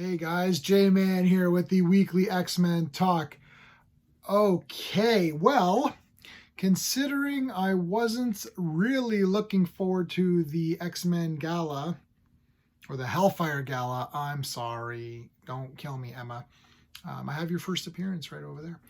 Hey guys, J-Man here with the weekly X-Men talk. Okay, well, considering I wasn't really looking forward to the X-Men Gala, or the Hellfire Gala, I'm sorry. Don't kill me, Emma. I have your first appearance right over there.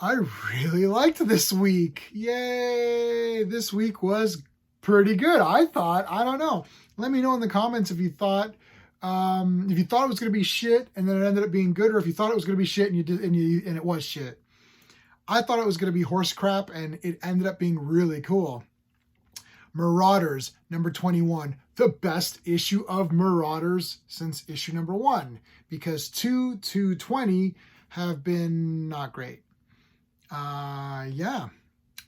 I really liked this week. Yay! This week was pretty good. I thought. I don't know. Let me know in the comments if you thought it was going to be shit and then it ended up being good, or if you thought it was going to be shit and and it was shit. I thought it was going to be horse crap and it ended up being really cool. Marauders number 21, the best issue of Marauders since issue number 1, because 2 to 20 have been not great. Yeah,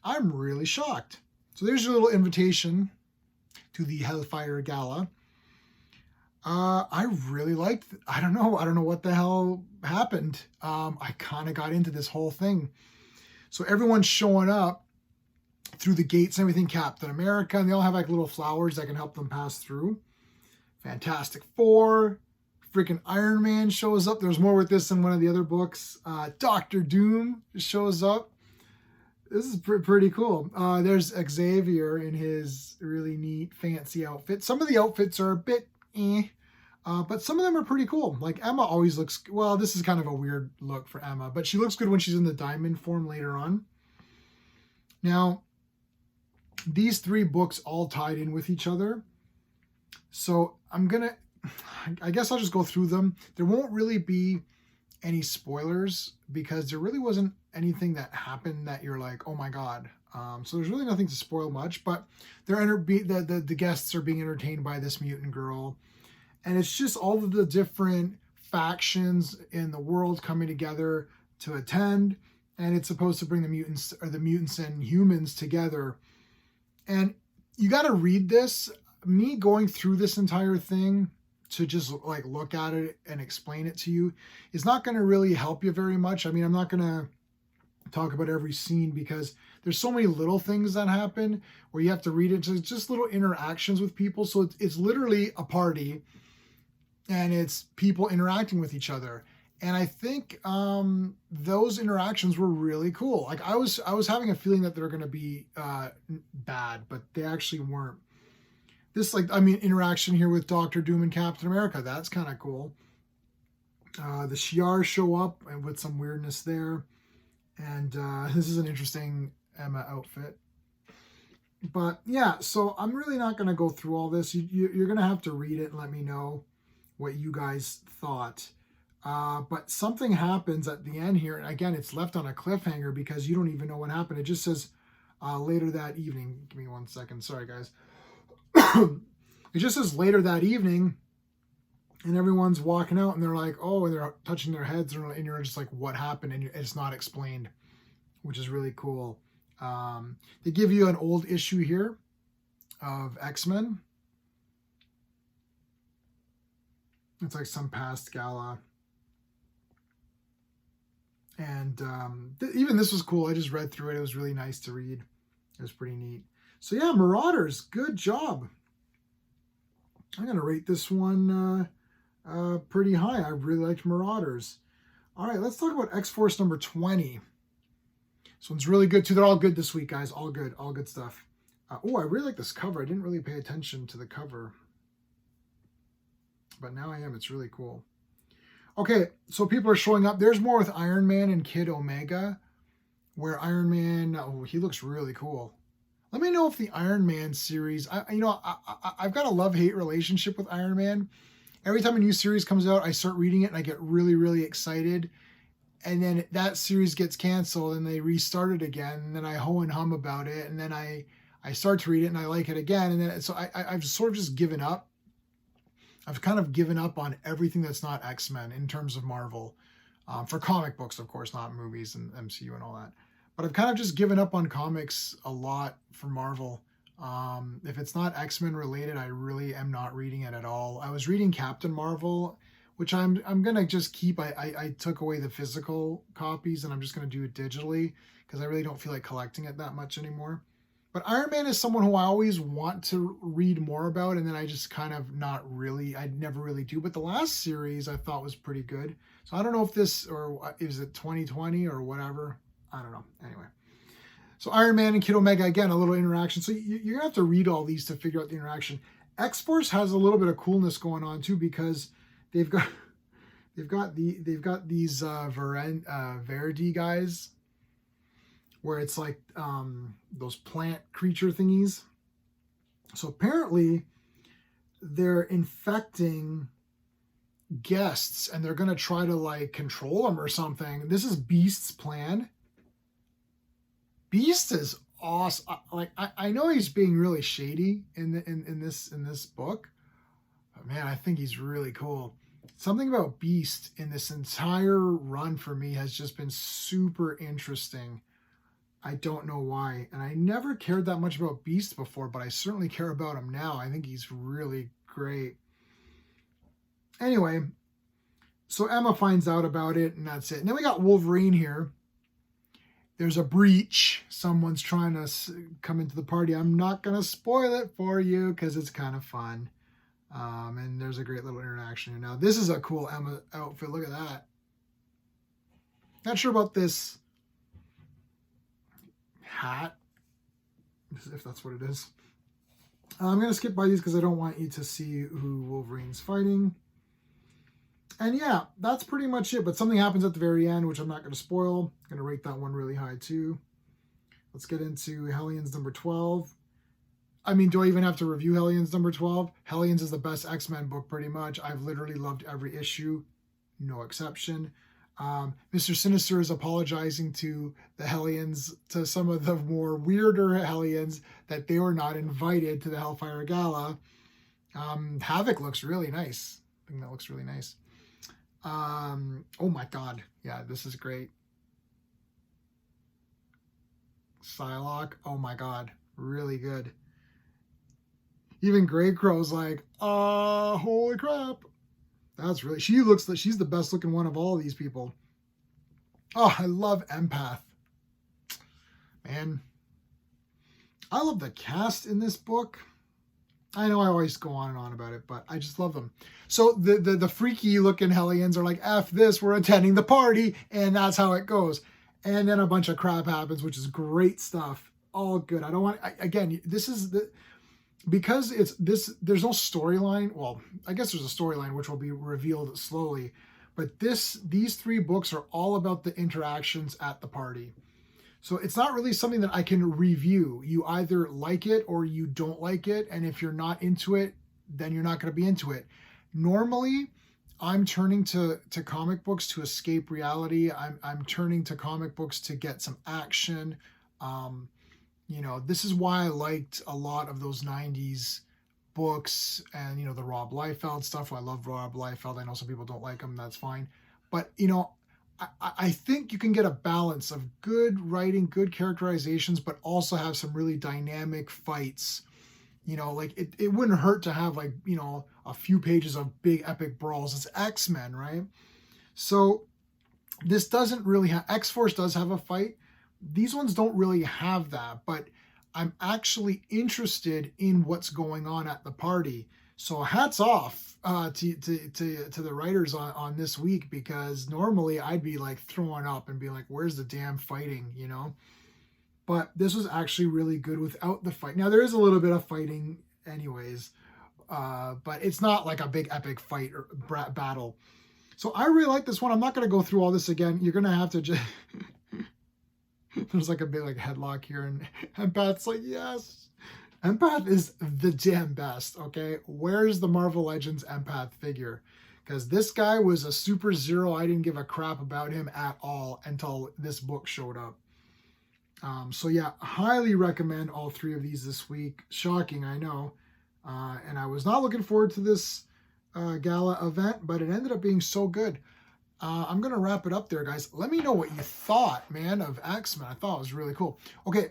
I'm really shocked. So there's your little invitation to the Hellfire Gala. I really liked it. I don't know what the hell happened. I kind of got into this whole thing. So everyone's showing up through the gates and everything, Captain America, and they all have like little flowers that can help them pass through. Fantastic Four, freaking Iron Man shows up. There's more with this than one of the other books. Doctor Doom shows up. This is pretty cool. There's Xavier in his really neat, fancy outfit. Some of the outfits are a bit but some of them are pretty cool. Like Emma always looks, well, this is kind of a weird look for Emma, but she looks good when she's in the diamond form later on. Now, these 3 books all tied in with each other. So I guess I'll just go through them. There won't really be any spoilers because there really wasn't anything that happened that you're like, oh my God. So there's really nothing to spoil much, but the guests are being entertained by this mutant girl. And it's just all of the different factions in the world coming together to attend. And it's supposed to bring the mutants and humans together. And you got to read this. Me going through this entire thing to just like look at it and explain it to you is not going to really help you very much. I mean, I'm not going to talk about every scene because there's so many little things that happen where you have to read it. So it's just little interactions with people. So it's literally a party and it's people interacting with each other. And I think those interactions were really cool. Like I was having a feeling that they're going to be bad, but they actually weren't. This interaction here with Doctor Doom and Captain America, that's kind of cool. The Shi'ar show up and with some weirdness there. And this is an interesting Emma outfit. But yeah, so I'm really not going to go through all this. You're going to have to read it and let me know what you guys thought. But something happens at the end here. And again, it's left on a cliffhanger because you don't even know what happened. It just says later that evening. Give me 1 second. Sorry, guys. It just says later that evening. And everyone's walking out and they're like, oh, and they're touching their heads. And you're just like, what happened? And it's not explained, which is really cool. They give you an old issue here of X-Men. It's like some past gala. And even this was cool. I just read through it. It was really nice to read. It was pretty neat. So yeah, Marauders, good job. I'm going to rate this one pretty high. I really liked Marauders. All right, let's talk about X-Force number 20. This one's really good too. They're all good this week, guys. All good stuff. Oh, I really like this cover. I didn't really pay attention to the cover, but now I am. It's really cool. Okay, so people are showing up. There's more with Iron Man and Kid Omega, where Iron Man, he looks really cool. Let me know if the Iron Man series, I've got a love-hate relationship with Iron Man. Every time a new series comes out, I start reading it and I get really, really excited. And then that series gets canceled and they restart it again. And then I ho and hum about it. And then I start to read it and I like it again. And then so I've sort of just given up. I've kind of given up on everything that's not X-Men in terms of Marvel. For comic books, of course, not movies and MCU and all that. But I've kind of just given up on comics a lot for Marvel. If it's not X-Men related, I really am not reading it at all. I was reading Captain Marvel, which I'm going to just keep. I took away the physical copies and I'm just going to do it digitally because I really don't feel like collecting it that much anymore. But Iron Man is someone who I always want to read more about, and then I just kind of I never really do. But the last series I thought was pretty good. So I don't know if this, or is it 2020 or whatever? I don't know. Anyway. So Iron Man and Kid Omega, again, a little interaction. So you're going to have to read all these to figure out the interaction. X-Force has a little bit of coolness going on too, because they've got these Verdi guys, where it's like those plant creature thingies. So apparently they're infecting guests and they're going to try to like control them or something. This is Beast's plan. Beast is awesome. Like I know he's being really shady in this book, but man, I think he's really cool. Something about Beast in this entire run for me has just been super interesting. I don't know why. And I never cared that much about Beast before, but I certainly care about him now. I think he's really great. Anyway, so Emma finds out about it, and that's it. And then we got Wolverine here. There's a breach. Someone's trying to come into the party. I'm not going to spoil it for you because it's kind of fun. And there's a great little interaction here. Now, this is a cool Emma outfit. Look at that. Not sure about this hat, if that's what it is. I'm going to skip by these because I don't want you to see who Wolverine's fighting. And yeah, that's pretty much it. But something happens at the very end, which I'm not going to spoil. I'm going to rate that one really high too. Let's get into Hellions number 12. I mean, do I even have to review Hellions number 12? Hellions is the best X-Men book pretty much. I've literally loved every issue, no exception. Mr. Sinister is apologizing to the Hellions, to some of the more weirder Hellions, that they were not invited to the Hellfire Gala. Havoc looks really nice. I think that looks really nice. Oh my God. Yeah, this is great. Psylocke. Oh my God. Really good. Even Grey Crow's like, holy crap. That's really, she looks like she's the best looking one of all of these people. Oh, I love Empath. Man, I love the cast in this book. I know I always go on and on about it, but I just love them. So the freaky looking Hellions are like, F this, we're attending the party, and that's how it goes. And then a bunch of crap happens, which is great stuff. All good. I don't want, again, this is the, because it's this, there's no storyline. Well, I guess there's a storyline which will be revealed slowly, but these three books are all about the interactions at the party. So it's not really something that I can review. You either like it or you don't like it. And if you're not into it, then you're not going to be into it. Normally, I'm turning to comic books to escape reality. I'm turning to comic books to get some action. You know, this is why I liked a lot of those 90s books and, you know, the Rob Liefeld stuff. I love Rob Liefeld. I know some people don't like him. That's fine. But, you know, I think you can get a balance of good writing, good characterizations, but also have some really dynamic fights. You know, like it wouldn't hurt to have, like, you know, a few pages of big epic brawls. It's X-Men, right? So this doesn't really have, X-Force does have a fight. These ones don't really have that, but I'm actually interested in what's going on at the party. So hats off to the writers on this week, because normally I'd be like throwing up and be like, where's the damn fighting, you know? But this was actually really good without the fight. Now there is a little bit of fighting anyways, but it's not like a big epic fight or battle. So I really like this one. I'm not going to go through all this again. You're going to have to just... There's like a big like headlock here, and Empath's like, yes. Empath is the damn best, okay? Where's the Marvel Legends Empath figure? Because this guy was a super zero. I didn't give a crap about him at all until this book showed up. So yeah, highly recommend all three of these this week. Shocking, I know. And I was not looking forward to this gala event, but it ended up being so good. I'm going to wrap it up there, guys. Let me know what you thought, man, of X-Men. I thought it was really cool. Okay,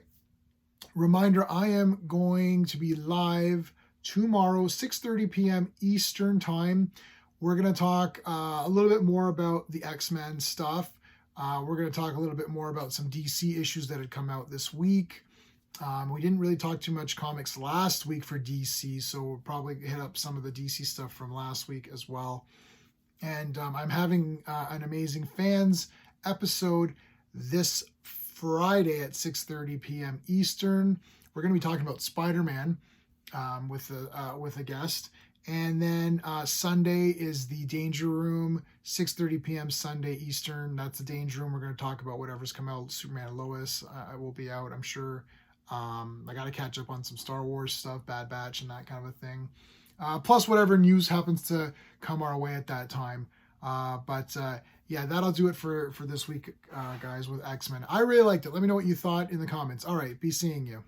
reminder, I am going to be live tomorrow, 6:30 p.m. Eastern Time. We're going to talk a little bit more about the X-Men stuff. We're going to talk a little bit more about some DC issues that had come out this week. We didn't really talk too much comics last week for DC, so we'll probably hit up some of the DC stuff from last week as well. And I'm having an Amazing Fans episode this Friday at 6:30 p.m. Eastern. We're going to be talking about Spider-Man with a guest. And then Sunday is the Danger Room, 6:30 p.m. Sunday Eastern. That's the Danger Room. We're going to talk about whatever's come out. Superman and Lois will be out, I'm sure. I got to catch up on some Star Wars stuff, Bad Batch, and that kind of a thing. Plus whatever news happens to come our way at that time. But yeah, that'll do it for this week, guys, with X-Men. I really liked it. Let me know what you thought in the comments. All right, be seeing you.